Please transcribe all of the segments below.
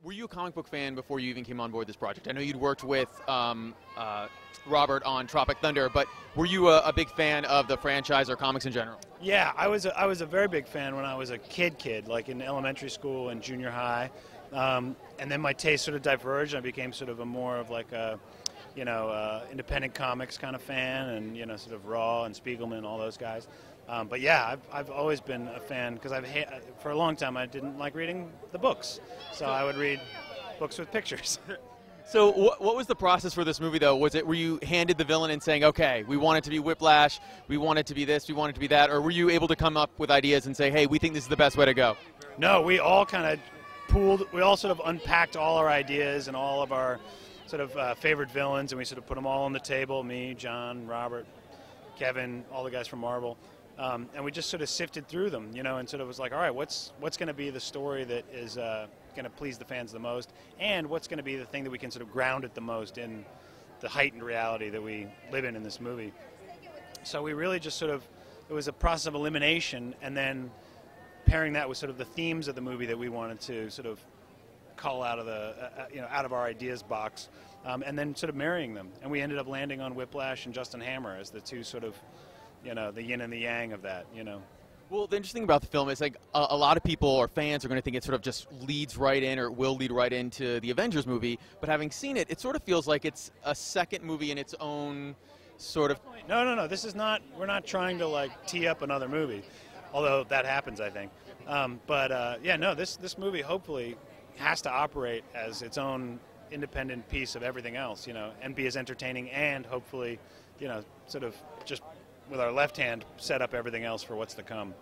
Were you a comic book fan before you even came on board this project? I know you'd worked with Robert on Tropic Thunder, but were you a big fan of the franchise or comics in general? Yeah, I was a very big fan when I was a kid, like in elementary school and junior high. And then my taste sort of diverged. I became sort of a more of like a, independent comics kind of fan, and sort of Raw and Spiegelman, all those guys. But yeah, I've always been a fan because for a long time I didn't like reading the books, so I would read books with pictures. So what was the process for this movie, though? Were you handed the villain and saying, okay, we want it to be Whiplash, we want it to be this, we want it to be that, or were you able to come up with ideas and say, hey, we think this is the best way to go? No, we all kind of pooled, we all sort of unpacked all our ideas and all of our sort of favorite villains, and we sort of put them all on the table, me, John, Robert, Kevin, all the guys from Marvel. And we just sort of sifted through them, and sort of was like, all right, what's going to be the story that is going to please the fans the most, and what's going to be the thing that we can sort of ground it the most in the heightened reality that we live in this movie. So we really just sort of, it was a process of elimination, and then pairing that with sort of the themes of the movie that we wanted to sort of call out of the, out of our ideas box, and then sort of marrying them. And we ended up landing on Whiplash and Justin Hammer as the two sort of, the yin and the yang of that, Well, the interesting thing about the film is, like, a lot of people or fans are going to think it sort of just leads right in, or will lead right into the Avengers movie. But having seen it, it sort of feels like it's a second movie in its own sort of... No. This is not, we're not trying to, like, tee up another movie, although that happens, I think. This movie hopefully has to operate as its own independent piece of everything else, and be as entertaining and hopefully, sort of just with our left hand set up everything else for what's to come.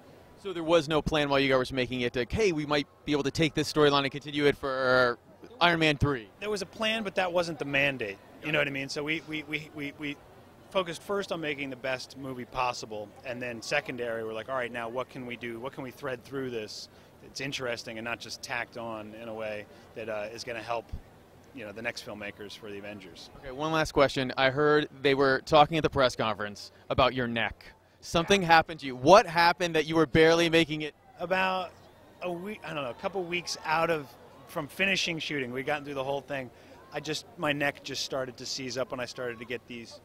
So there was no plan while you guys were making it, like, hey, we might be able to take this storyline and continue it for Iron Man 3. There was a plan, but that wasn't the mandate. You know what I mean? So we focused first on making the best movie possible, and then secondary, we're like, all right, now what can we do? What can we thread through this? It's interesting and not just tacked on in a way that is going to help the next filmmakers for the Avengers. Okay, one last question. I heard they were talking at the press conference about your neck. Something happened to you. What happened that you were barely making it? About a week, a couple weeks from finishing shooting, we'd gotten through the whole thing. My neck just started to seize up, and I started to get these,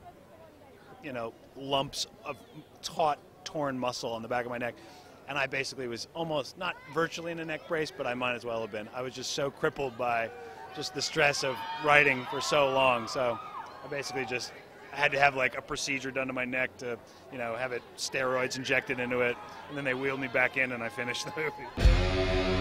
lumps of taut, torn muscle on the back of my neck. And I basically was almost, not virtually in a neck brace, but I might as well have been. I was just so crippled by just the stress of writing for so long. So I basically I had to have like a procedure done to my neck to, have steroids injected into it. And then they wheeled me back in and I finished the movie.